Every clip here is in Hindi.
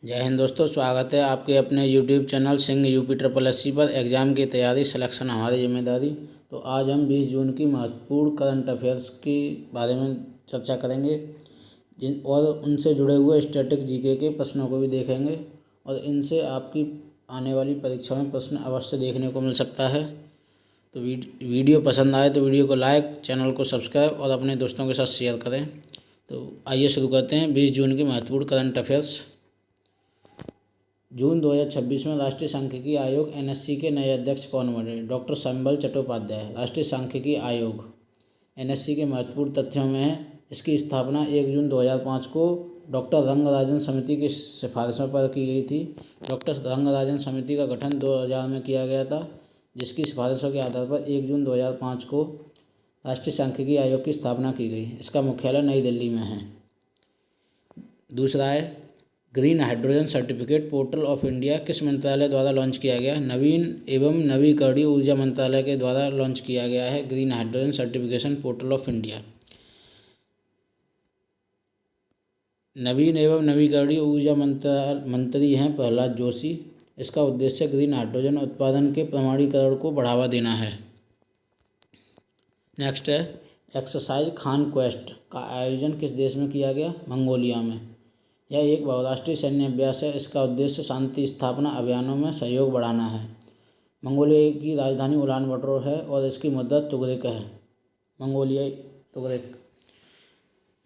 जय हिंद दोस्तों, स्वागत है आपके अपने YouTube channel Singh UP triple SC पर। एग्ज़ाम की तैयारी सिलेक्शन हमारी जिम्मेदारी। तो आज हम 20 जून की महत्वपूर्ण करंट अफेयर्स के बारे में चर्चा करेंगे और उनसे जुड़े हुए स्टैटिक जीके के प्रश्नों को भी देखेंगे और इनसे आपकी आने वाली परीक्षा में प्रश्न अवश्य देखने को मिल सकता है। तो वीडियो पसंद आए तो वीडियो को लाइक, चैनल को सब्सक्राइब और अपने दोस्तों के साथ शेयर करें। तो आइए शुरू करते हैं 20 जून की महत्वपूर्ण करंट अफेयर्स। जून 2026 में राष्ट्रीय सांख्यिकी आयोग एनएससी के नए अध्यक्ष कौन बने? डॉक्टर संबल चट्टोपाध्याय। राष्ट्रीय सांख्यिकी आयोग एनएससी के महत्वपूर्ण तथ्यों में है इसकी स्थापना 1 जून 2005 को डॉक्टर रंगराजन समिति की सिफारिशों पर की गई थी। डॉक्टर रंगराजन समिति का गठन 2000 में किया गया था, जिसकी सिफारिशों के आधार पर 1 जून 2005 को राष्ट्रीय सांख्यिकी आयोग की स्थापना की गई। इसका मुख्यालय नई दिल्ली में है। दूसरा है green hydrogen certificate portal of India किस मंत्रालय द्वारा लॉन्च किया गया? नवीन एवं नवीकरणीय ऊर्जा मंत्रालय के द्वारा लॉन्च किया गया है green hydrogen certification portal of India. नवीन एवं नवीकरणीय ऊर्जा मंत्री हैं प्रहलाद जोशी। इसका उद्देश्य ग्रीन हाइड्रोजन उत्पादन के प्रमाणीकरण को बढ़ावा देना है। नेक्स्ट है एक्सरसाइज खान क्वेस्ट का आयोजन किस देश में किया गया? मंगोलिया में। यह एक बहुराष्ट्रीय सैन्य अभ्यास है। इसका उद्देश्य शांति स्थापना अभियानों में सहयोग बढ़ाना है। मंगोलिया की राजधानी उलान बटोर है और इसकी मुद्रा तुगरिक है। मंगोलियाई तुगरिक।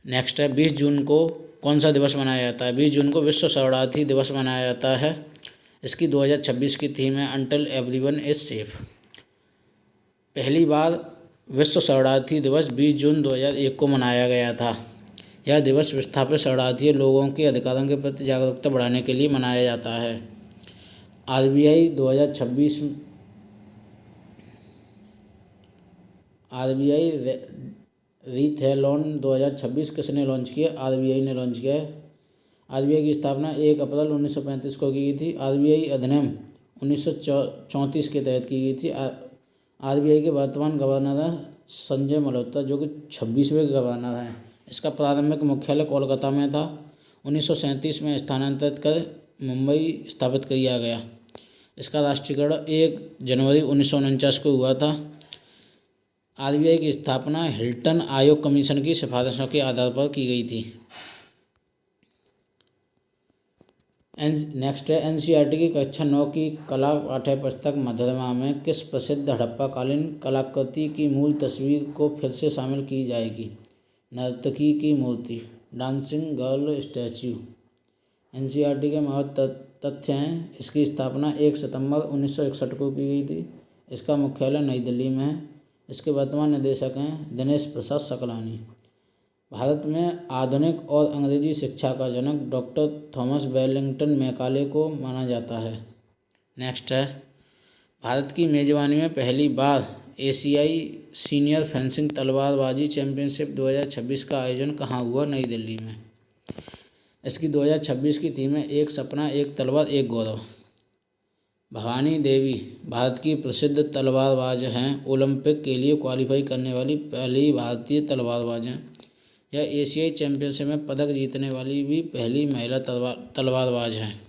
नेक्स्ट है 20 जून को कौन सा दिवस मनाया जाता है? 20 जून को विश्व शरणार्थी दिवस मनाया जाता है। इसकी 2026 की थीम है अंटिल एवरीवन इज सेफ। पहली बार विश्व शरणार्थी दिवस 20 जून 2001 को मनाया गया था। यह दिवस विस्थापित शरणार्थी लोगों के अधिकारों के प्रति जागरूकता बढ़ाने के लिए मनाया जाता है। आरबीआई रीथेलॉन 2026 किसने लॉन्च किया? आरबीआई ने लॉन्च किया है। आरबीआई की स्थापना 1 अप्रैल 1935 को की गई थी। आरबीआई अधिनियम 1934 के तहत की गई थी। आरबीआई के वर्तमान गवर्नर हैं संजय मल्होत्रा, जो कि 26वें गवर्नर हैं। इसका प्रारंभिक मुख्यालय कोलकाता में था। 1937 में स्थानांतरित कर मुंबई स्थापित किया गया। इसका राष्ट्रीयकरण 1 जनवरी 1949 को हुआ था। आरबीआई की स्थापना हिल्टन आयोग कमीशन की सिफारिशों के आधार पर की गई थी। नेक्स्ट है एनसीईआरटी की कक्षा 9 की कला पाठ्य पुस्तक मधुरमा में किस प्रसिद्ध हड़प्पाकालीन कलाकृति की मूल तस्वीर को फिर से शामिल की जाएगी? नर्तकी की मूर्ति, डांसिंग गर्ल स्टैच्यू। एनसीईआरटी के महत्व तथ्य हैं इसकी स्थापना 1 सितंबर 1961 को की गई थी। इसका मुख्यालय नई दिल्ली में है। इसके वर्तमान निदेशक हैं दिनेश प्रसाद सकलानी। भारत में आधुनिक और अंग्रेजी शिक्षा का जनक डॉक्टर थॉमस वेलिंगटन मैकाले को माना जाता है। नेक्स्ट है भारत की मेजबानी में पहली बार एशियाई सीनियर फेंसिंग तलवारबाजी चैंपियनशिप 2026 का आयोजन कहाँ हुआ? नई दिल्ली में। इसकी 2026 की थीम है एक सपना, एक तलवार, एक गौरव। भवानी देवी भारत की प्रसिद्ध तलवारबाज हैं। ओलंपिक के लिए क्वालिफाई करने वाली पहली भारतीय तलवारबाज हैं। यह एशियाई चैंपियनशिप में पदक जीतने वाली भी पहली महिला तलवारबाज हैं।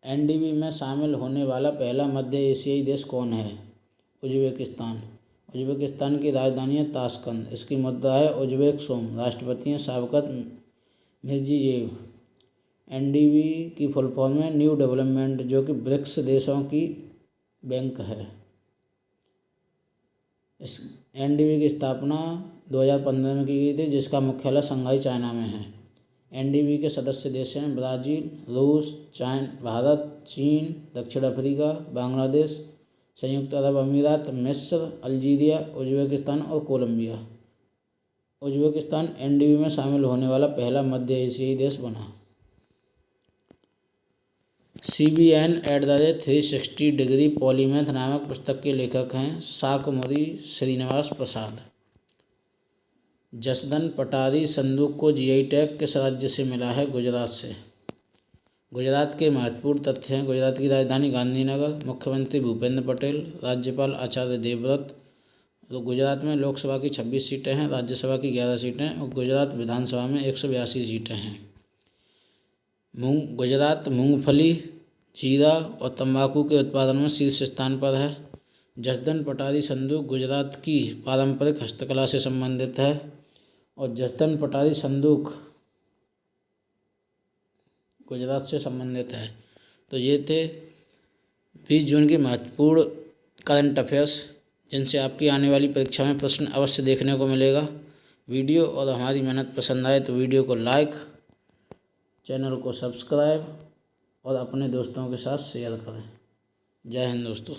एनडीबी में शामिल होने वाला पहला मध्य एशियाई देश कौन है? उज्बेकिस्तान। उज्बेकिस्तान की राजधानी है ताशकंद। इसकी मुद्रा है उज्बेक सोम। राष्ट्रपति हैं शावकत मिर्जियोयेव। एनडीबी की फुल फॉर्म है न्यू डेवलपमेंट, जो कि ब्रिक्स देशों की बैंक है। इस एनडीबी की स्थापना 2015 में की गई थी, जिसका मुख्यालय शंघाई चाइना में है। एनडीबी के सदस्य देश हैं ब्राज़ील, रूस, भारत, चीन, दक्षिण अफ्रीका, बांग्लादेश, संयुक्त अरब अमीरात, मिस्र, अल्जीरिया, उज्बेकिस्तान और कोलंबिया। उज्बेकिस्तान एनडीबी में शामिल होने वाला पहला मध्य एशियाई देश बना। CBN@360 डिग्री पॉलीमैथ नामक पुस्तक के लेखक हैं शाकमुरी श्रीनिवास प्रसाद। जसदन पटारी संदूक को जीआई टैग किस राज्य से मिला है? गुजरात से। गुजरात के महत्वपूर्ण तथ्य हैं गुजरात की राजधानी गांधीनगर, मुख्यमंत्री भूपेंद्र पटेल, राज्यपाल आचार्य देवव्रत, तो गुजरात में लोकसभा की 26 सीटें हैं, राज्यसभा की 11 सीटें और गुजरात विधानसभा में 182 सीटें हैं। गुजरात मूंगफली, जीरा और तंबाकू के उत्पादन में शीर्ष स्थान पर है। जसदन पटारी संदूक गुजरात की पारंपरिक हस्तकला से संबंधित है और जसदन पटारी संदूक गुजरात से संबंधित है। तो ये थे 20 जून की महत्वपूर्ण करंट अफेयर्स, जिनसे आपकी आने वाली परीक्षा में प्रश्न अवश्य देखने को मिलेगा। वीडियो और हमारी मेहनत पसंद आए तो वीडियो को लाइक, चैनल को सब्सक्राइब और अपने दोस्तों के साथ शेयर करें। जय हिंद दोस्तों।